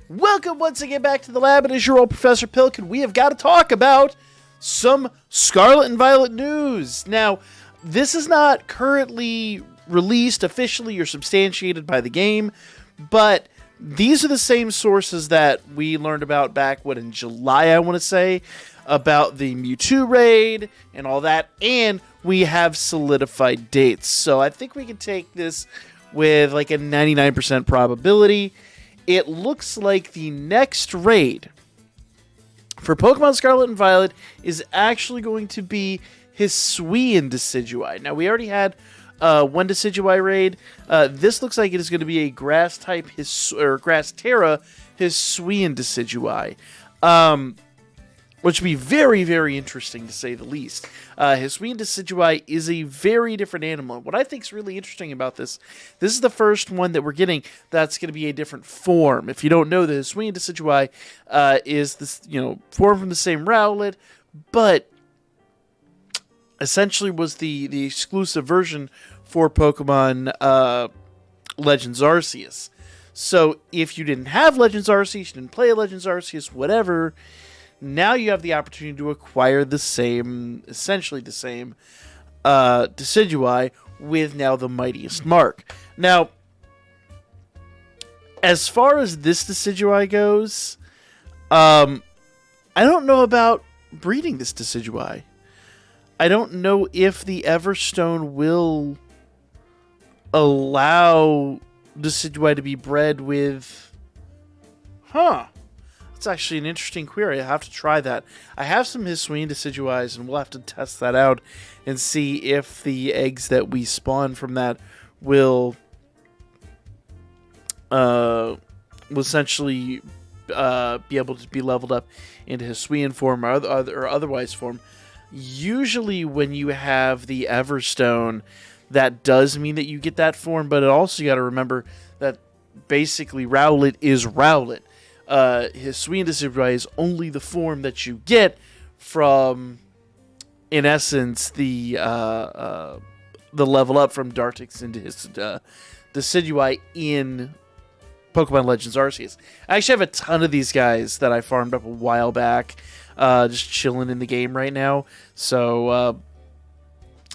Welcome once again back to the lab. It is your old Professor Pilk, and we have got to talk about some Scarlet and Violet news. Now, this is not currently released officially or substantiated by the game, but these are the same sources that we learned about back, in July, I want to say, about the Mewtwo raid and all that, and we have solidified dates. So I think we can take this with like a 99% probability. It looks like the next raid for Pokemon Scarlet and Violet is actually going to be Hisuian Decidueye. Now, we already had one Decidueye raid. This looks like it is going to be a Grass type Grass Terra Hisuian Decidueye. Which would be very, very interesting to say the least. Hisuian Decidueye is a very different animal. What I think is really interesting about this is the first one that we're getting that's going to be a different form. If you don't know, the Hisuian Decidueye is this, form from the same Rowlet, but essentially was the exclusive version for Pokemon Legends Arceus. So if you didn't have Legends Arceus, you didn't play Legends Arceus, whatever, now you have the opportunity to acquire essentially the same Decidueye with now the Mightiest Mark. Now, as far as this Decidueye goes, I don't know about breeding this Decidueye. I don't know if the Everstone will allow Decidueye to be bred with... That's actually an interesting query. I have to try that. I have some Hisuian Decidueyes, and we'll have to test that out and see if the eggs that we spawn from that will essentially be able to be leveled up into Hisuian form or otherwise form. Usually when you have the Everstone, that does mean that you get that form, but it also you got to remember that basically Rowlet is Rowlet. Hisuian Decidueye is only the form that you get from, in essence, the level up from Dartrix into his Decidueye in Pokemon Legends Arceus. I actually have a ton of these guys that I farmed up a while back, just chilling in the game right now. So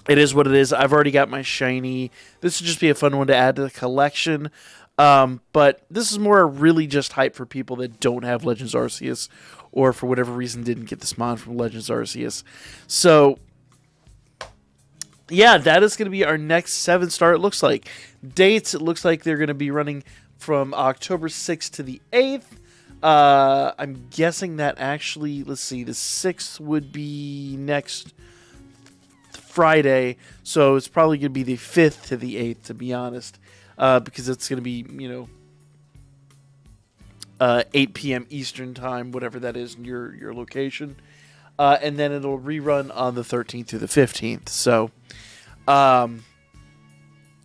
it is what it is. I've already got my shiny. This would just be a fun one to add to the collection. But this is more really just hype for people that don't have Legends Arceus or for whatever reason didn't get this mod from Legends Arceus. So, yeah, that is going to be our next 7-star, it looks like. Dates, it looks like they're going to be running from October 6th to the 8th. I'm guessing that actually, let's see, the 6th would be next Friday, so it's probably going to be the 5th to the 8th, to be honest. Because it's going to be, 8 p.m. Eastern time, whatever that is in your location. And then it'll rerun on the 13th through the 15th. So,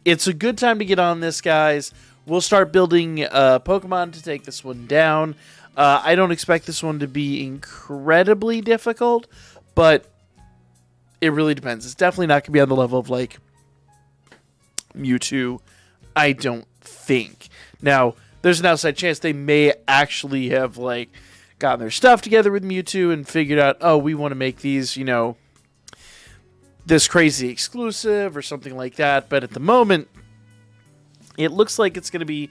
it's a good time to get on this, guys. We'll start building Pokemon to take this one down. I don't expect this one to be incredibly difficult, but it really depends. It's definitely not going to be on the level of, like, Mewtwo, I don't think. Now, there's an outside chance they may actually have, like, gotten their stuff together with Mewtwo and figured out, oh, we want to make these, this crazy exclusive or something like that. But at the moment, it looks like it's going to be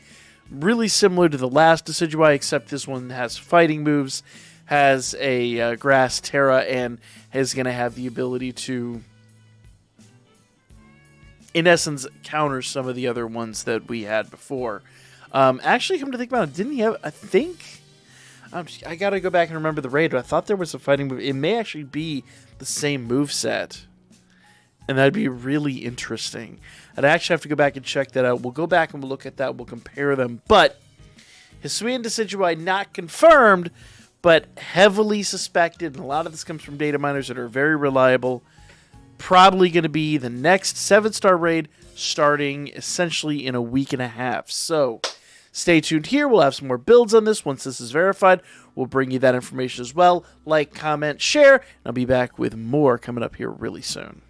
really similar to the last Decidueye, except this one has fighting moves, has a Grass Terra, and is going to have the ability to, in essence, counter some of the other ones that we had before. Actually, come to think about it, didn't he have, I think, I gotta go back and remember the raid, but I thought there was a fighting move. It may actually be the same moveset, and that'd be really interesting. I'd actually have to go back and check that out. We'll go back and we'll look at that, we'll compare them, but Hisuian Decidueye not confirmed, but heavily suspected, and a lot of this comes from data miners that are very reliable. Probably going to be the next 7-star raid starting essentially in a week and a half. So stay tuned here. We'll have some more builds on this. Once this is verified, we'll bring you that information as well. Like, comment, share, and I'll be back with more coming up here really soon.